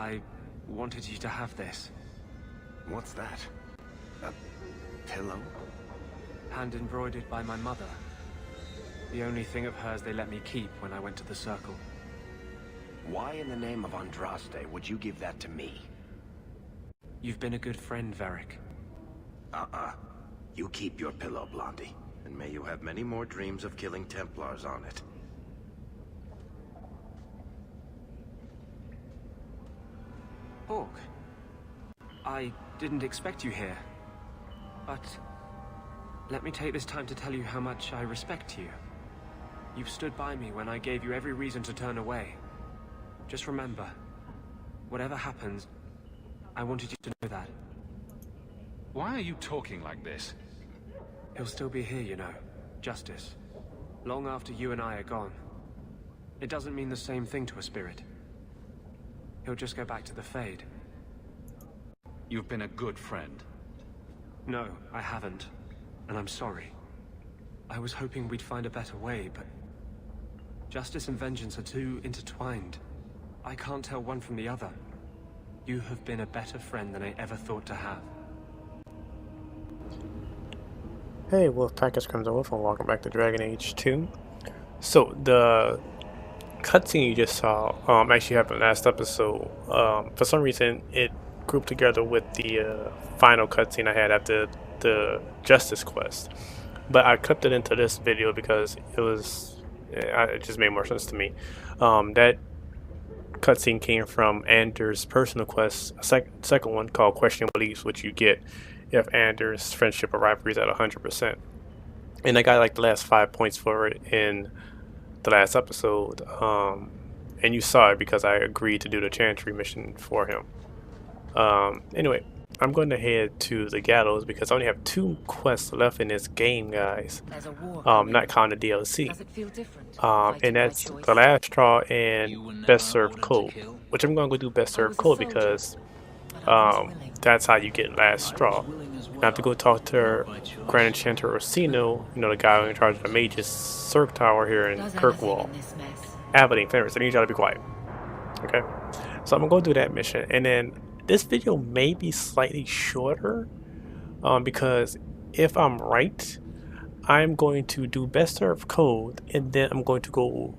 I wanted you to have this. What's that? A pillow? Hand embroidered by my mother. The only thing of hers they let me keep when I went to the Circle. Why in the name of Andraste would you give that to me? You've been a good friend, Varric. You keep your pillow, Blondie. And may you have many more dreams of killing Templars on it. Hawke, I didn't expect you here. But let me take this time to tell you how much I respect you. You've stood by me when I gave you every reason to turn away. Just remember, whatever happens, I wanted you to know that. Why are you talking like this? He'll still be here, you know. Justice. Long after you and I are gone. It doesn't mean the same thing to a spirit. He'll just go back to the Fade. You've been a good friend. No, I haven't. And I'm sorry. I was hoping we'd find a better way, but... Justice and vengeance are too intertwined. I can't tell one from the other. You have been a better friend than I ever thought to have. Hey, Wolfpack, it's Crimson Wolf, and welcome back to Dragon Age 2. So, the cutscene you just saw actually happened last episode. For some reason, it grouped together with the final cutscene I had after the Justice quest. But I clipped it into this video because it just made more sense to me. That cutscene came from Anders' personal quest, a second one called Questioning Beliefs, which you get if Anders' friendship or rivalry is at 100%. And I got like the last 5 points for it in the last episode. And you saw it because I agreed to do the Chantry mission for him. Anyway, I'm going to head to the Gallows because I only have 2 quests left in this game, guys. Not counting the DLC. And that's the Last Straw and Best Served Cold, which I'm going to go do Best Served Cold because that's how you get Last Straw. I have to go talk to Grand Enchanter Orsino, you know, the guy in charge of the Mage's Cirque Tower here in Kirkwall. Aberdeen, Fenris. I need y'all to be quiet. Okay? So I'm going to go do that mission. And then this video may be slightly shorter because if I'm right, I'm going to do Best Served Cold and then I'm going to go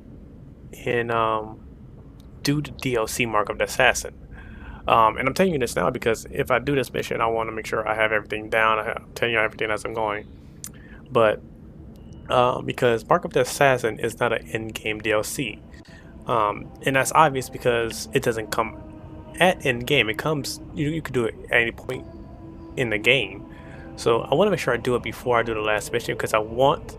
and do the DLC Mark of the Assassin. And I'm telling you this now because if I do this mission, I want to make sure I have everything down. I'm telling you everything as I'm going. But because Mark of the Assassin is not an in-game DLC. And that's obvious because it doesn't come at in-game. It comes, you could do it at any point in the game. So I want to make sure I do it before I do the last mission because I want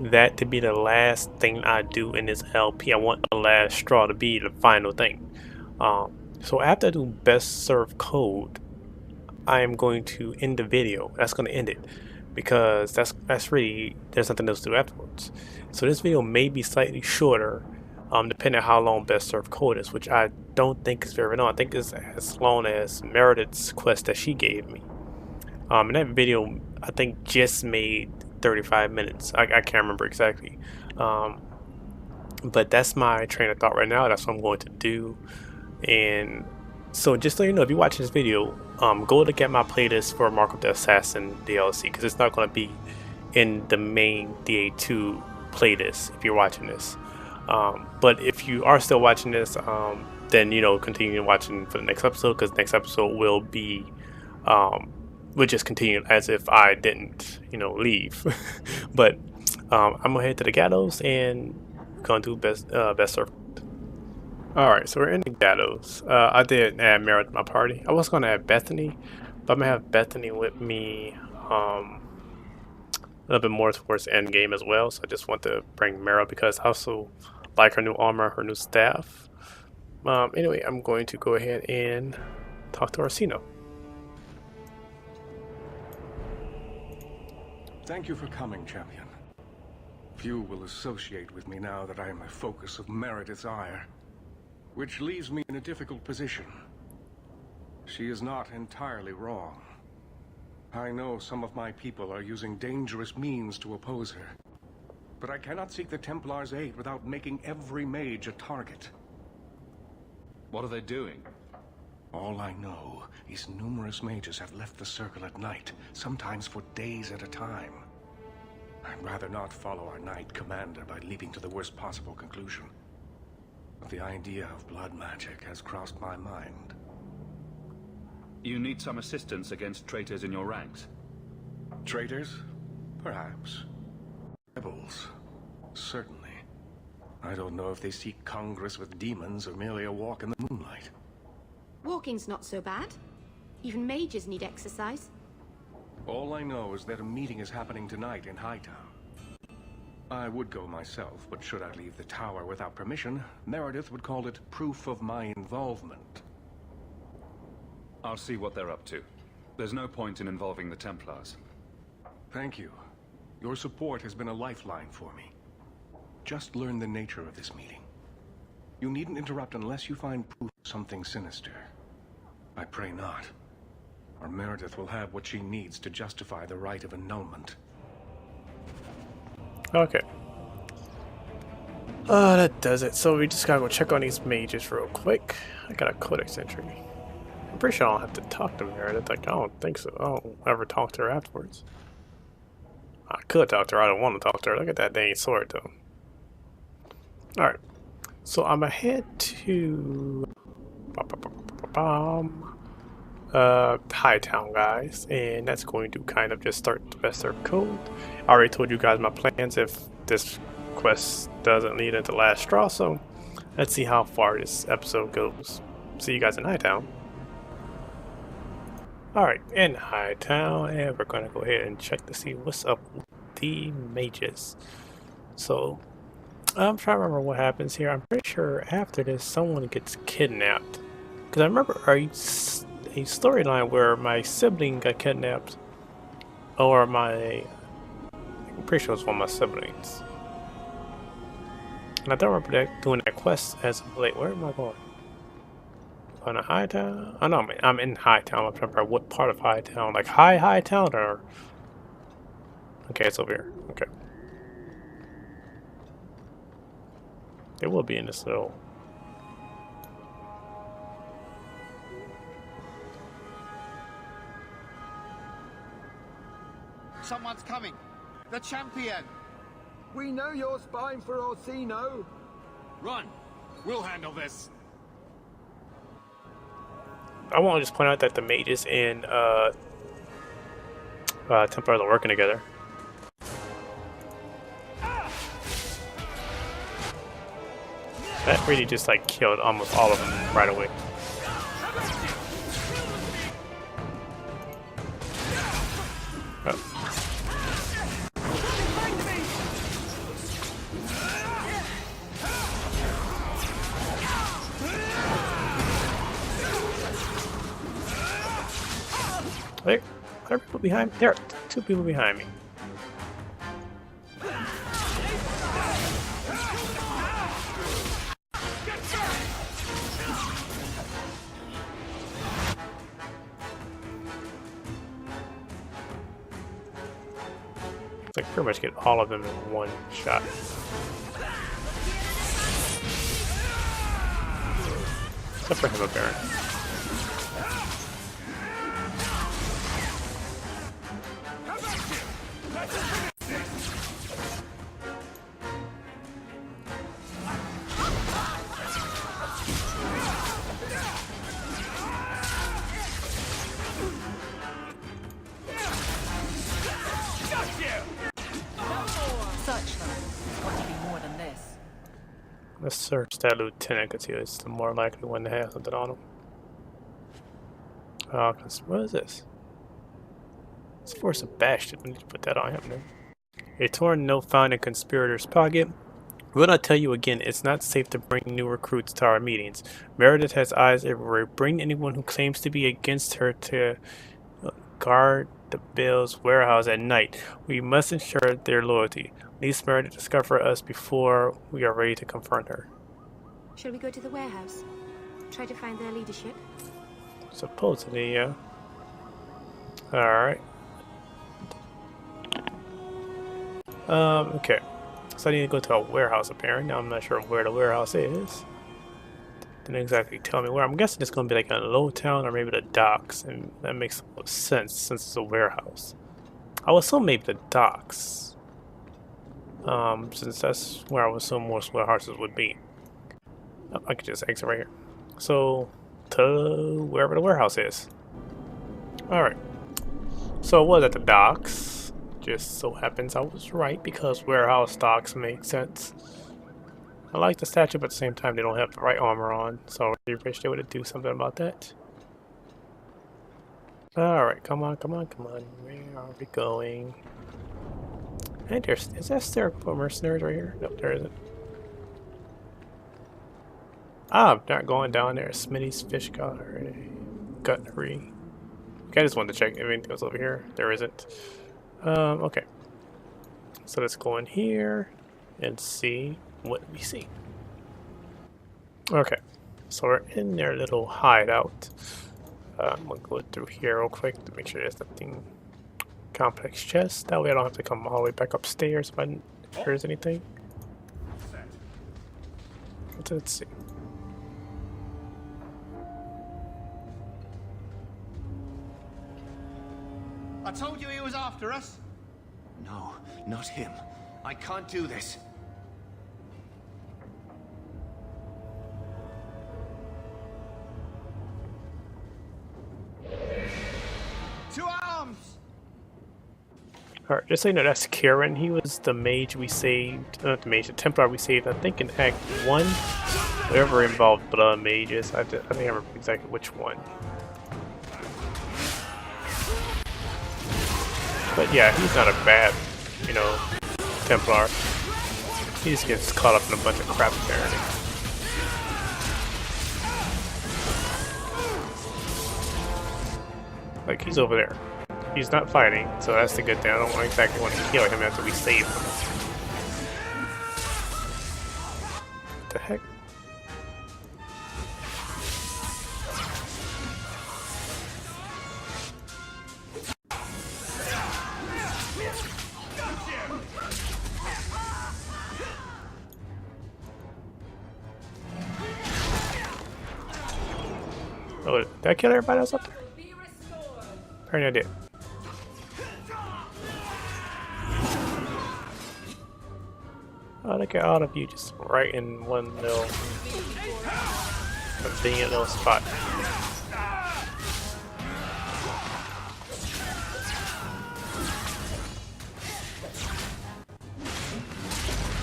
that to be the last thing I do in this LP. I want the Last Straw to be the final thing. So after I do Best Served Cold, I am going to end the video. That's going to end it because that's really, there's nothing else to do afterwards. So this video may be slightly shorter depending on how long Best Served Cold is, which I don't think is very long. I think it's as long as Meredith's quest that she gave me. And that video, I think, just made 35 minutes. I can't remember exactly. But that's my train of thought right now. That's what I'm going to do. And so just so you know, if you're watching this video, go look at my playlist for Mark of the Assassin DLC because it's not going to be in the main DA2 playlist if you're watching this. But if you are still watching this, then, you know, continue watching for the next episode because the next episode will be, we'll just continue as if I didn't, you know, leave. But I'm going to head to the Gallows and going to do Best Served. Alright, so we're in the Gallows. I did add Meredith to my party. I was going to add Bethany, but I'm going to have Bethany with me a little bit more towards the end game as well. So I just want to bring Meredith because I also like her new armor, her new staff. Anyway, I'm going to go ahead and talk to Orsino. Thank you for coming, champion. Few will associate with me now that I am the focus of Meredith's ire. Which leaves me in a difficult position. She is not entirely wrong. I know some of my people are using dangerous means to oppose her. But I cannot seek the Templars' aid without making every mage a target. What are they doing? All I know is numerous mages have left the circle at night, sometimes for days at a time. I'd rather not follow our knight commander by leaping to the worst possible conclusion. But the idea of blood magic has crossed my mind. You need some assistance against traitors in your ranks. Traitors? Perhaps. Rebels? Certainly. I don't know if they seek congress with demons or merely a walk in the moonlight. Walking's not so bad. Even mages need exercise. All I know is that a meeting is happening tonight in Hightown. I would go myself, but should I leave the tower without permission, Meredith would call it proof of my involvement. I'll see what they're up to. There's no point in involving the Templars. Thank you. Your support has been a lifeline for me. Just learn the nature of this meeting. You needn't interrupt unless you find proof of something sinister. I pray not. Or Meredith will have what she needs to justify the right of annulment. Okay. That does it. So we just gotta go check on these mages real quick. I got a codex entry. I'm pretty sure I don't have to talk to Meredith. Like, I don't think so. I don't ever talk to her afterwards. I could talk to her. I don't want to talk to her. Look at that dang sword, though. Alright. So I'm gonna head to Hightown, guys, and that's going to kind of just start the best served code. I already told you guys my plans if this quest doesn't lead into last straw, so let's see how far this episode goes. See you guys in Hightown. Alright, in Hightown, and we're gonna go ahead and check to see what's up with the mages. So I'm trying to remember what happens here. I'm pretty sure after this someone gets kidnapped, because I remember a storyline where my sibling got kidnapped, or I'm pretty sure it was one of my siblings, and I don't remember doing that quest as of late. Where am I going? On a Hightown? Oh no, I'm in Hightown. I'm trying to remember what part of Hightown, like Hightown, or okay, it's over here. Okay, it will be in this little. Someone's coming. The champion. We know you're spying for Orsino. Run. We'll handle this. I want to just point out that the mages and Templars are working together. That really just like killed almost all of them right away. Oh. Wait, are there people behind me? There are two people behind me. It's like pretty much get all of them in one shot. Except for Hemo Baron. Let's search that lieutenant because he is the more likely one to have something on him. What is this? It's for Sebastian. We need to put that on him then. A torn note found in conspirator's pocket. Will not tell you again, it's not safe to bring new recruits to our meetings. Meredith has eyes everywhere. Bring anyone who claims to be against her to guard the Bale's warehouse at night. We must ensure their loyalty. Least Meredith discover us before we are ready to confront her. Shall we go to the warehouse? Try to find their leadership? Supposedly, yeah. Alright. Okay. So I need to go to a warehouse apparently. Now I'm not sure where the warehouse is. Didn't exactly tell me where. I'm guessing it's going to be like a low town or maybe the docks, and that makes sense since it's a warehouse. I would assume maybe the docks, since that's where I would assume most warehouses would be. Oh, I could just exit right here. So, to wherever the warehouse is. Alright. So it was at the docks. Just so happens I was right because warehouse docks make sense. I like the statue, but at the same time they don't have the right armor on, so I really wish they would do something about that. Alright, come on, come on, come on. Where are we going? And is there for mercenaries right here? Nope, there isn't. Ah, I'm not going down there. Smitty's Fish Guttery. Okay, I just wanted to check if anything was over here. There isn't. Okay. So let's go in here and see what we see. Okay, so we're in their little hideout. I'm gonna go through here real quick to make sure there's nothing complex chest. That way I don't have to come all the way back upstairs if there's anything. Let's see. I told you he was after us. No, not him. I can't do this. To arms! Alright, just so you know, that's Kieran. He was the mage we saved, not the mage, the Templar we saved, I think in Act 1. Whoever involved blood mages, I think I remember exactly which one. But yeah, he's not a bad, you know, Templar. He just gets caught up in a bunch of crap apparently. Like, he's over there. He's not fighting, so that's the good thing. I don't exactly want to kill him after we save him. What the heck? Oh, did I kill everybody else up there? Apparently I did. Oh, look at all of you just right in one little convenient little spot.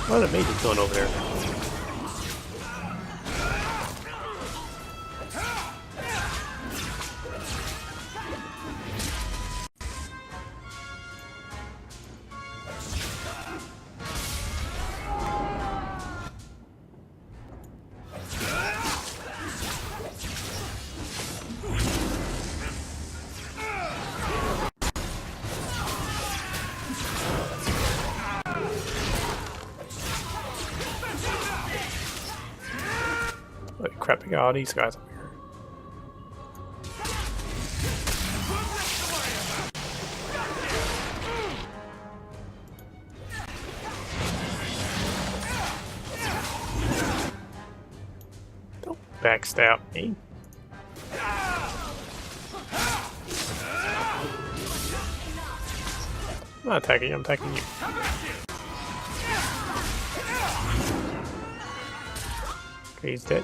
What are the mages doing over there? Holy crap, we got all these guys up here. Don't backstab me. I'm not attacking you, I'm attacking you. Okay, he's dead.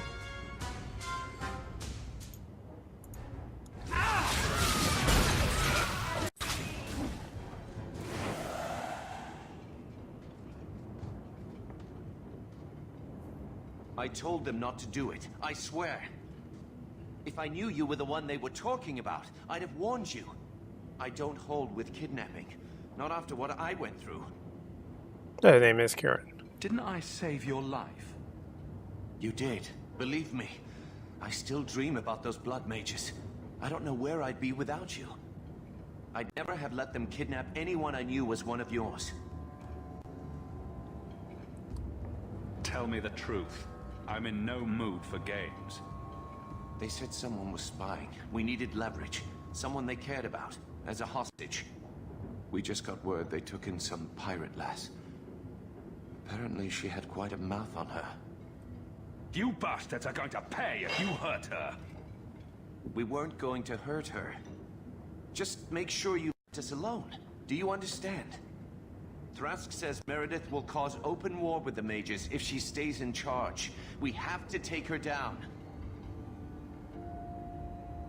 I told them not to do it, I swear. If I knew you were the one they were talking about, I'd have warned you. I don't hold with kidnapping. Not after what I went through. Their name is Kieran. Didn't I save your life? You did. Believe me. I still dream about those blood mages. I don't know where I'd be without you. I'd never have let them kidnap anyone I knew was one of yours. Tell me the truth. I'm in no mood for games. They said someone was spying. We needed leverage. Someone they cared about. As a hostage. We just got word they took in some pirate lass. Apparently she had quite a mouth on her. You bastards are going to pay if you hurt her. We weren't going to hurt her. Just make sure you let us alone. Do you understand? Thrask says Meredith will cause open war with the mages if she stays in charge. We have to take her down.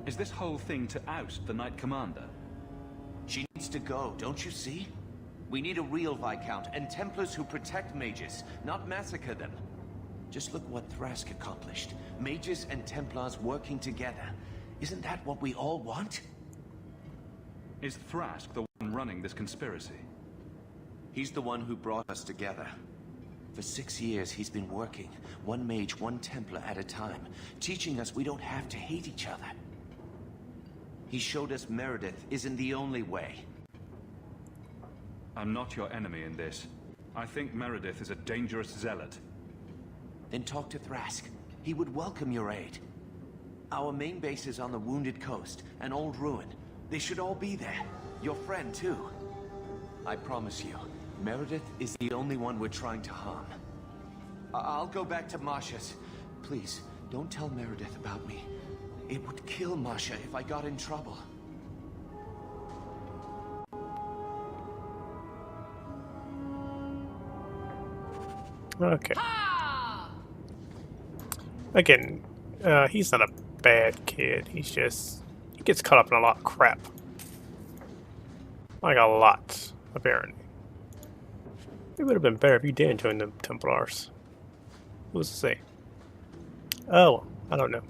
Is this whole thing to oust the Knight Commander? She needs to go, don't you see? We need a real Viscount and Templars who protect mages, not massacre them. Just look what Thrask accomplished. Mages and Templars working together. Isn't that what we all want? Is Thrask the one running this conspiracy? He's the one who brought us together. For 6 years, he's been working, one mage, one Templar at a time, teaching us we don't have to hate each other. He showed us Meredith isn't the only way. I'm not your enemy in this. I think Meredith is a dangerous zealot. Then talk to Thrask. He would welcome your aid. Our main base is on the Wounded Coast, an old ruin. They should all be there. Your friend, too. I promise you, Meredith is the only one we're trying to harm. I'll go back to Masha's. Please, don't tell Meredith about me. It would kill Masha if I got in trouble. Okay. Again, he's not a bad kid. He gets caught up in a lot of crap. Like a lot, apparently. It would have been better if you didn't join the Templars. Who's to say? Oh, I don't know.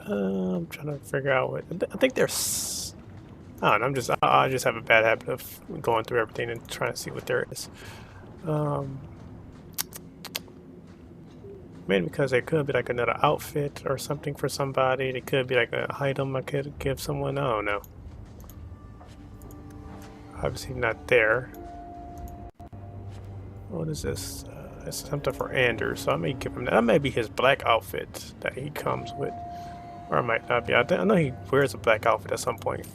I'm trying to figure out what. I think there's. I don't know. I just have a bad habit of going through everything and trying to see what there is. Maybe because there could be like another outfit or something for somebody. It could be like an item I could give someone. I don't know. Obviously not there. What is this? It's something for Anders, so I may give him that. That may be his black outfit that he comes with. Or it might not be. I know he wears a black outfit at some point.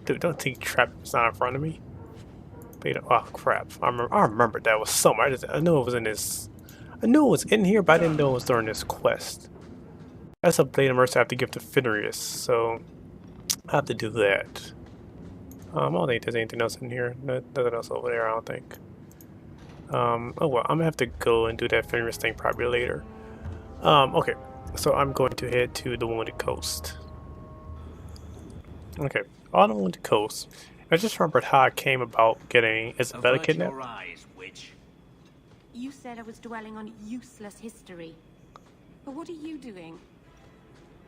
Dude, don't think Trap is not in front of me. But, oh crap! I remember that was somewhere. I knew it was in this. I knew it was in here, but I didn't know it was during this quest. That's a Blade of Mercy I have to give to Fenris, so I have to do that. I don't think there's anything else in here. Nothing else over there, I don't think. Oh well, I'm gonna have to go and do that Fenris thing probably later. Okay, so I'm going to head to the Wounded Coast. Okay, on the Wounded Coast. I just remembered how I came about getting Isabella kidnapped. Your eyes, witch. You said I was dwelling on useless history. But what are you doing?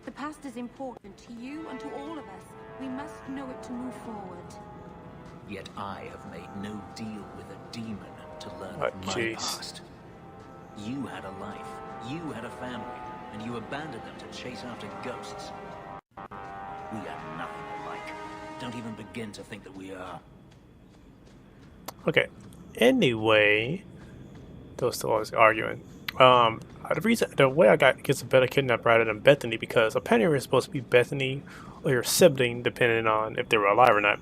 The past is important to you and to all of us. We must know it to move forward. Yet I have made no deal with a demon to learn of my past. You had a life, you had a family, and you abandoned them to chase after ghosts. We are nothing alike. Don't even begin to think that we are. Okay. Anyway, those still always arguing. The way I got Isabella kidnapped rather than Bethany, because apparently it was supposed to be Bethany or your sibling, depending on if they were alive or not.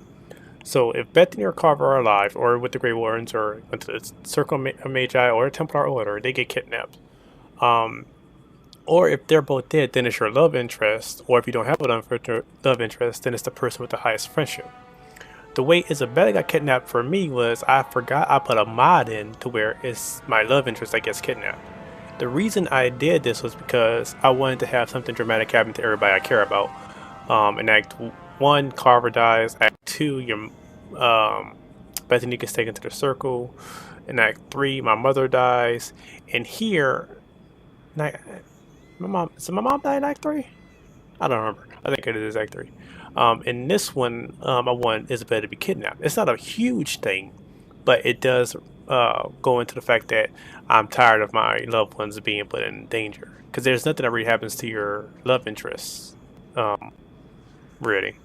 So if Bethany or Carver are alive, or with the Grey Wardens, or went to the Circle of Magi, or a Templar Order, they get kidnapped. Or if they're both dead, then it's your love interest, or if you don't have a love interest, then it's the person with the highest friendship. The way Isabella got kidnapped for me was I forgot I put a mod in to where it's my love interest that gets kidnapped. The reason I did this was because I wanted to have something dramatic happen to everybody I care about. In Act 1, Carver dies. Act 2, Bethany gets taken to the Circle. In Act 3, my mother dies. And here, my mom died in Act 3? I don't remember. I think it is Act 3. In this one, I want Isabella to be kidnapped. It's not a huge thing, but it does go into the fact that I'm tired of my loved ones being put in danger. Because there's nothing that really happens to your love interests. Really.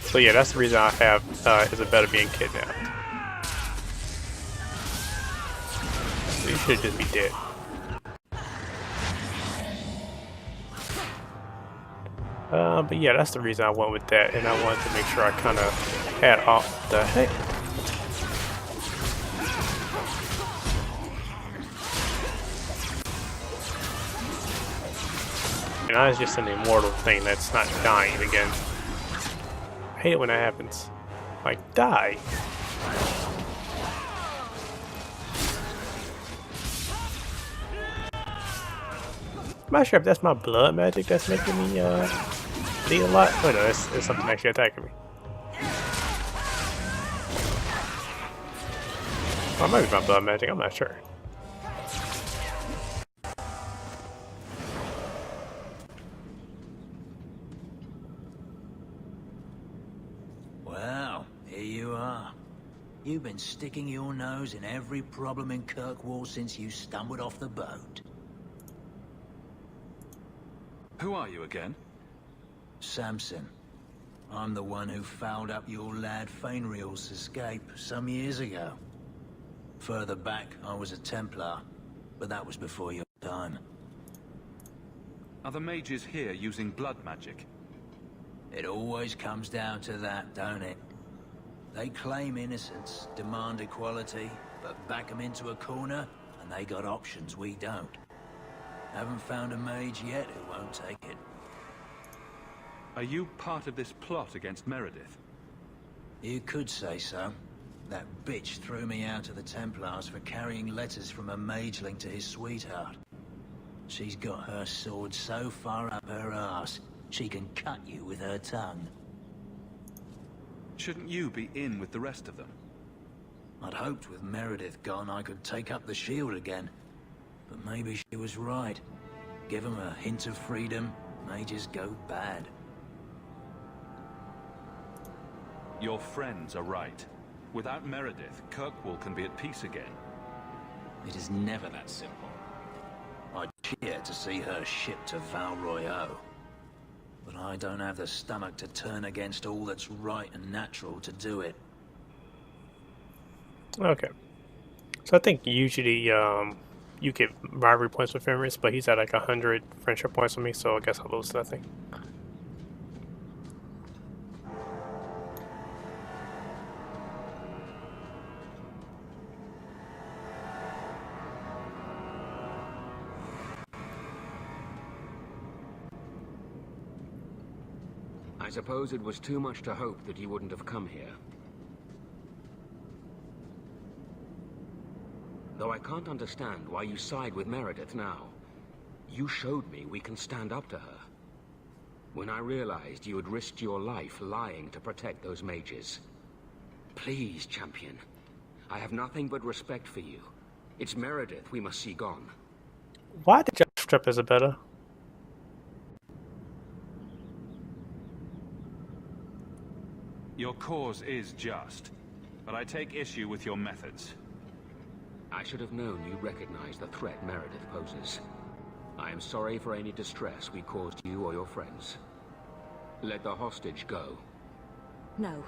So yeah, that's the reason I have Isabella being kidnapped. So you should just be dead. But yeah, that's the reason I went with that, and I wanted to make sure I kind of had all the heck. And I was just an immortal thing that's not dying again. I hate it when that happens. Like, die. I'm not sure if that's my blood magic that's making me bleed a lot. Oh no, it's something actually attacking me. Or maybe my blood magic, I'm not sure. Well, here you are. You've been sticking your nose in every problem in Kirkwall since you stumbled off the boat. Who are you again? Samson. I'm the one who fouled up your lad Fainriel's escape some years ago. Further back, I was a Templar, but that was before your time. Are the mages here using blood magic? It always comes down to that, don't it? They claim innocence, demand equality, but back them into a corner, and they got options we don't. Haven't found a mage yet who won't take it. Are you part of this plot against Meredith? You could say so. That bitch threw me out of the Templars for carrying letters from a mageling to his sweetheart. She's got her sword so far up her arse, she can cut you with her tongue. Shouldn't you be in with the rest of them? I'd hoped with Meredith gone I could take up the shield again. But maybe she was right. Give them a hint of freedom, mages go bad. Your friends are right. Without Meredith, Kirkwall can be at peace again. It is never that simple. I'd cheer to see her shipped to Val Royeaux. But I don't have the stomach to turn against all that's right and natural to do it. Okay. So I think usually you get rivalry points with Fenris, but he's at like 100 friendship points with me, so I guess I'll lose that thing. I suppose it was too much to hope that you wouldn't have come here. Though I can't understand why you side with Meredith now. You showed me we can stand up to her. When I realized you had risked your life lying to protect those mages. Please, champion. I have nothing but respect for you. It's Meredith we must see gone. Why did Josh strip Isabella? Your cause is just, but I take issue with your methods. I should have known you recognized the threat Meredith poses. I am sorry for any distress we caused you or your friends. Let the hostage go. No,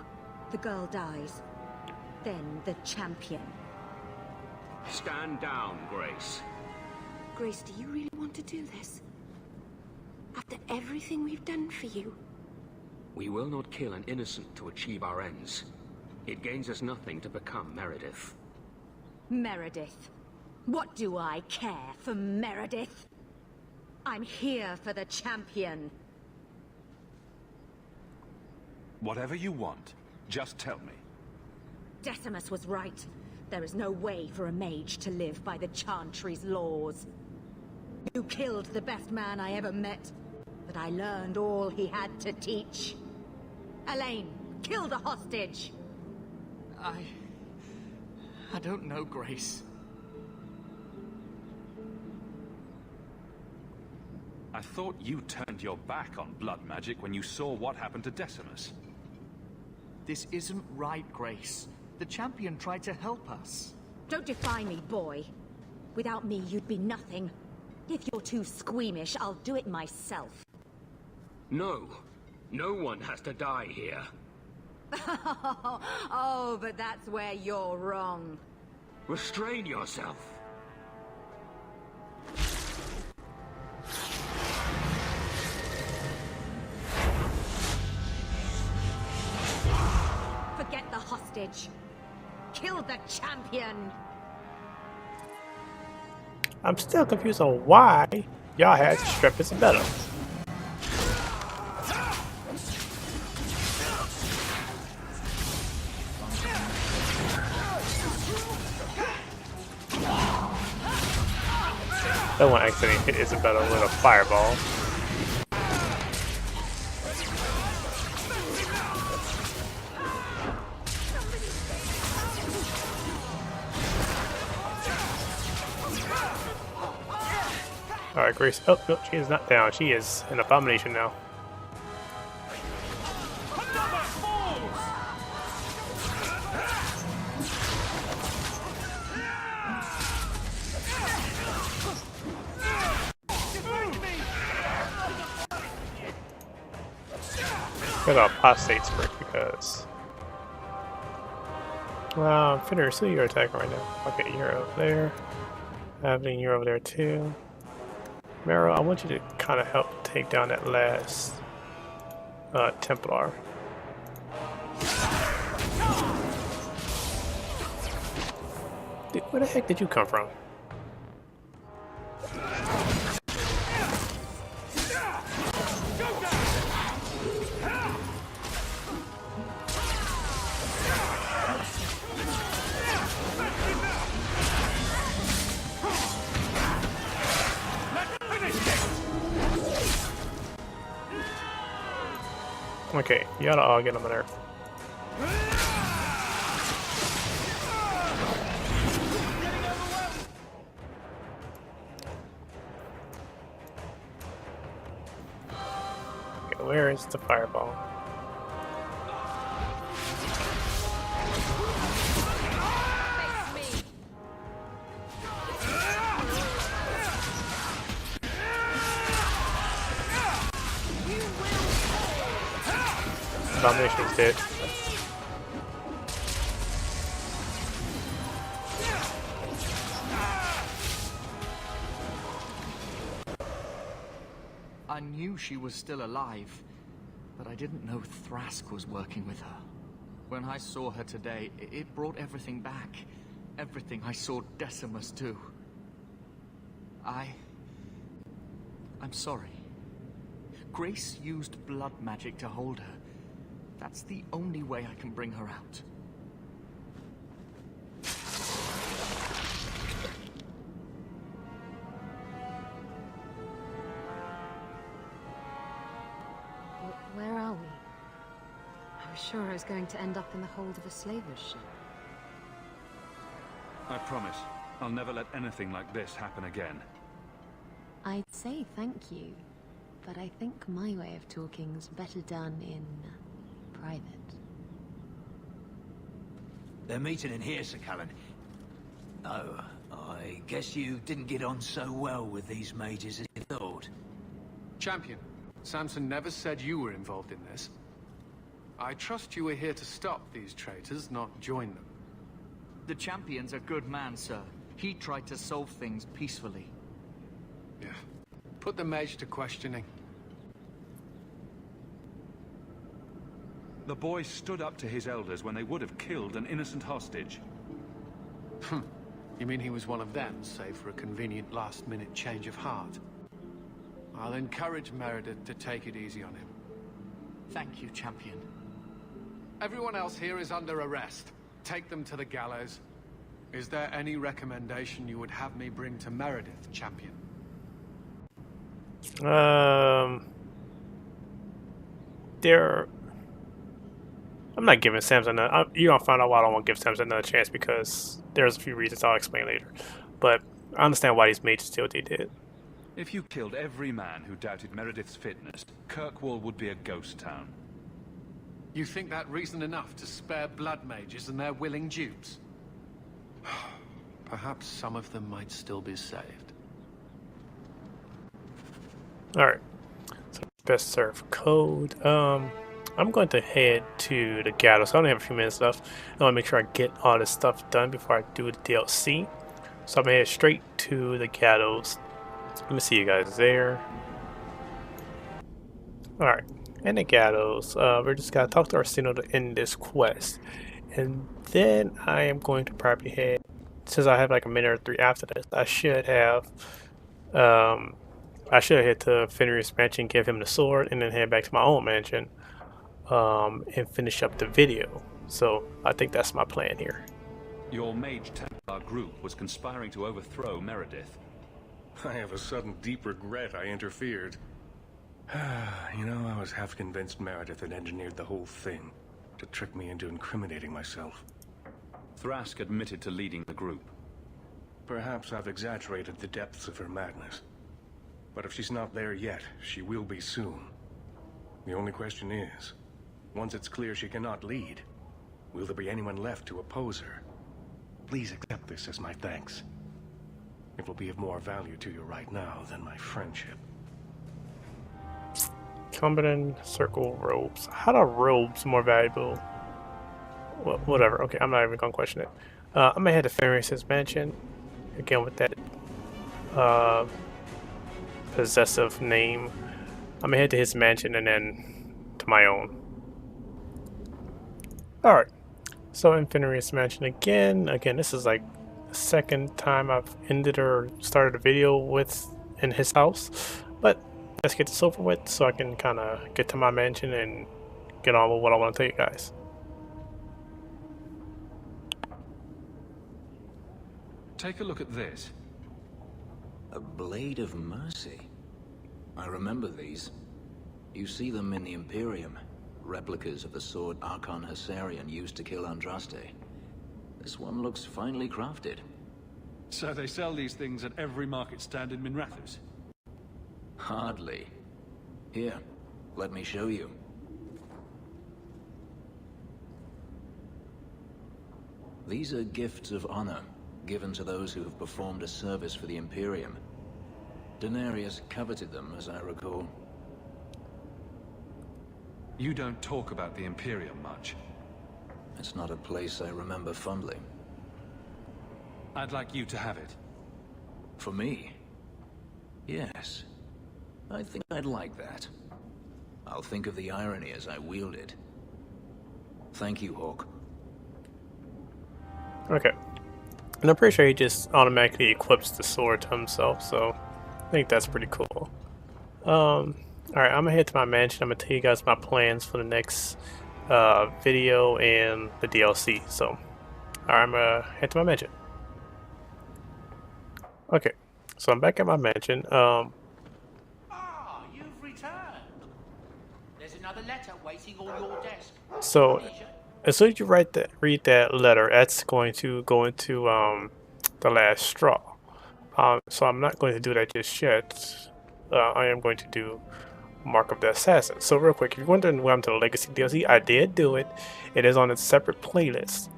the girl dies. Then the champion. Stand down, Grace. Grace, do you really want to do this? After everything we've done for you? We will not kill an innocent to achieve our ends. It gains us nothing to become Meredith. Meredith? What do I care for Meredith? I'm here for the champion. Whatever you want, just tell me. Decimus was right. There is no way for a mage to live by the Chantry's laws. You killed the best man I ever met, but I learned all he had to teach. Elaine, kill the hostage! I don't know, Grace. I thought you turned your back on blood magic when you saw what happened to Decimus. This isn't right, Grace. The champion tried to help us. Don't defy me, boy. Without me, you'd be nothing. If you're too squeamish, I'll do it myself. No. No one has to die here. Oh, but that's where you're wrong. Restrain yourself. hostage. Killed the champion. I'm still confused on why y'all had to strip Isabella. That one accidentally hit Isabella with a fireball. Alright, Grace. Oh, no, she is not down. She is an abomination now. Got apostates break because. Well, Finner, so you're attacking right now. Okay, you're over there. Evelyn, you're over there too. Mero, I want you to kind of help take down that last Templar. Dude, where the heck did you come from? Okay, you gotta all get them in there. Okay, where is the fireball? Domination's dead. I knew she was still alive, but I didn't know Thrask was working with her. When I saw her today, it brought everything back. Everything I saw Decimus do. I'm sorry. Grace used blood magic to hold her. That's the only way I can bring her out. Where are we? I was sure I was going to end up in the hold of a slaver's ship. I promise, I'll never let anything like this happen again. I'd say thank you, but I think my way of talking's better done in private. They're meeting in here, Sir Callan. Oh, I guess you didn't get on so well with these mages as you thought. Champion, Samson never said you were involved in this. I trust you were here to stop these traitors, not join them. The champion's a good man, sir. He tried to solve things peacefully. Yeah. Put the mage to questioning. The boy stood up to his elders when they would have killed an innocent hostage. You mean he was one of them, save for a convenient last-minute change of heart? I'll encourage Meredith to take it easy on him. Thank you, champion. Everyone else here is under arrest. Take them to the gallows. Is there any recommendation you would have me bring to Meredith, champion? I'm not giving Samson you're gonna find out why I don't want to give Samson another chance, because there's a few reasons I'll explain later. But I understand why these mages did what they did. If you killed every man who doubted Meredith's fitness, Kirkwall would be a ghost town. You think that reason enough to spare blood mages and their willing dupes? Perhaps some of them might still be saved. Alright. So best serve code. I'm going to head to the gallows. I only have a few minutes left. I want to make sure I get all this stuff done before I do the DLC. So I'm going to head straight to the gallows. Let me see you guys there. Alright. In the gallows, we're just going to talk to Arsino to end this quest. and then I am going to probably head, since I have like a minute or 3 after this, I should head to Fenrir's mansion, give him the sword, and then head back to my own mansion and finish up the video. So I think that's my plan here. Your Mage Templar group was conspiring to overthrow Meredith. I have a sudden deep regret I interfered. You know, I was half convinced Meredith had engineered the whole thing to trick me into incriminating myself. Thrask admitted to leading the group. Perhaps I've exaggerated the depths of her madness. But if she's not there yet, she will be soon. The only question is, once it's clear she cannot lead, will there be anyone left to oppose her? Please accept this as my thanks. It will be of more value to you right now than my friendship. Cumberland Circle robes. How are robes more valuable? Well, whatever. Okay, I'm not even gonna question it. I'm gonna head to Fenrir's mansion again with that possessive name. I'm gonna head to his mansion and then to my own. Alright, so in Fenrir's mansion again, this is like the second time I've ended or started a video in his house, but let's get this over with so I can kind of get to my mansion and get on with what I want to tell you guys. Take a look at this. A Blade of Mercy. I remember these. You see them in the Imperium. Replicas of the sword Archon Hessarian used to kill Andraste. This one looks finely crafted. So they sell these things at every market stand in Minrathous? Hardly. Here, let me show you. These are gifts of honor, given to those who have performed a service for the Imperium. Denarius coveted them, as I recall. You don't talk about the Imperium much. It's not a place I remember fondly. I'd like you to have it. For me? Yes. I think I'd like that. I'll think of the irony as I wield it. Thank you, Hawke. Okay. And I'm pretty sure he just automatically equips the sword to himself, so I think that's pretty cool. Alright, I'm gonna head to my mansion. I'm gonna tell you guys my plans for the next video and the DLC. So, alright, I'm gonna head to my mansion. Okay, so I'm back at my mansion. You've returned. There's another letter waiting on your desk. So, as soon as you read that letter, that's going to go into the last straw. So I'm not going to do that just yet. I am going to do Mark of the Assassin. So real quick, if you're wondering why I'm to the Legacy DLC, I did do it. It is on a separate playlist.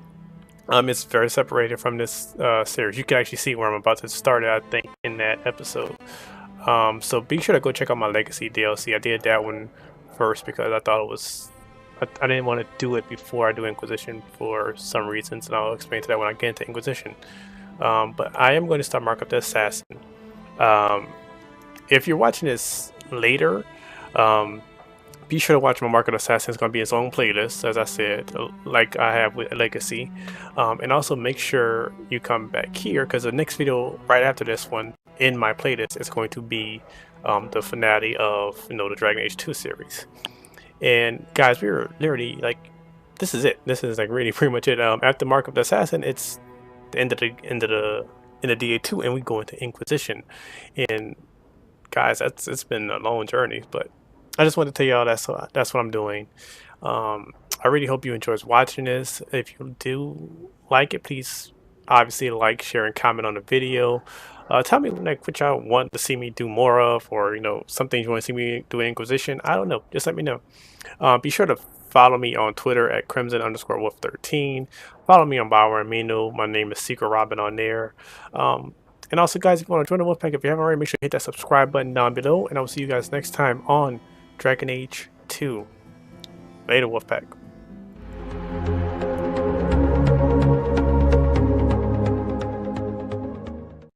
It's very separated from this series. You can actually see where I'm about to start it, I think, in that episode. So be sure to go check out my Legacy DLC. I did that one first because I thought it was... I didn't want to do it before I do Inquisition for some reasons, and I'll explain to that when I get into Inquisition. But I am going to start Mark of the Assassin. If you're watching this later, be sure to watch my Mark of the Assassin. It's going to be its own playlist, as I said, like I have with Legacy. And also make sure you come back here, because the next video right after this one in my playlist is going to be the finale of the Dragon Age 2 series. And guys, we were literally like, this is it. This is like really pretty much it. After Mark of the Assassin, it's the end of the DA2, and we go into Inquisition. And guys, it's been a long journey, but I just wanted to tell y'all that's what I'm doing. I really hope you enjoyed watching this. If you do like it, please obviously like, share, and comment on the video. Tell me like what y'all want to see me do more of, or some things you want to see me do in Inquisition. I don't know. Just let me know. Be sure to follow me on Twitter at Crimson_Wolf13. Follow me on Bauer Amino. My name is Secret Robin on there. And also, guys, if you want to join the Wolfpack, if you haven't already, make sure you hit that subscribe button down below. And I will see you guys next time on Dragon Age 2. Later, Wolfpack.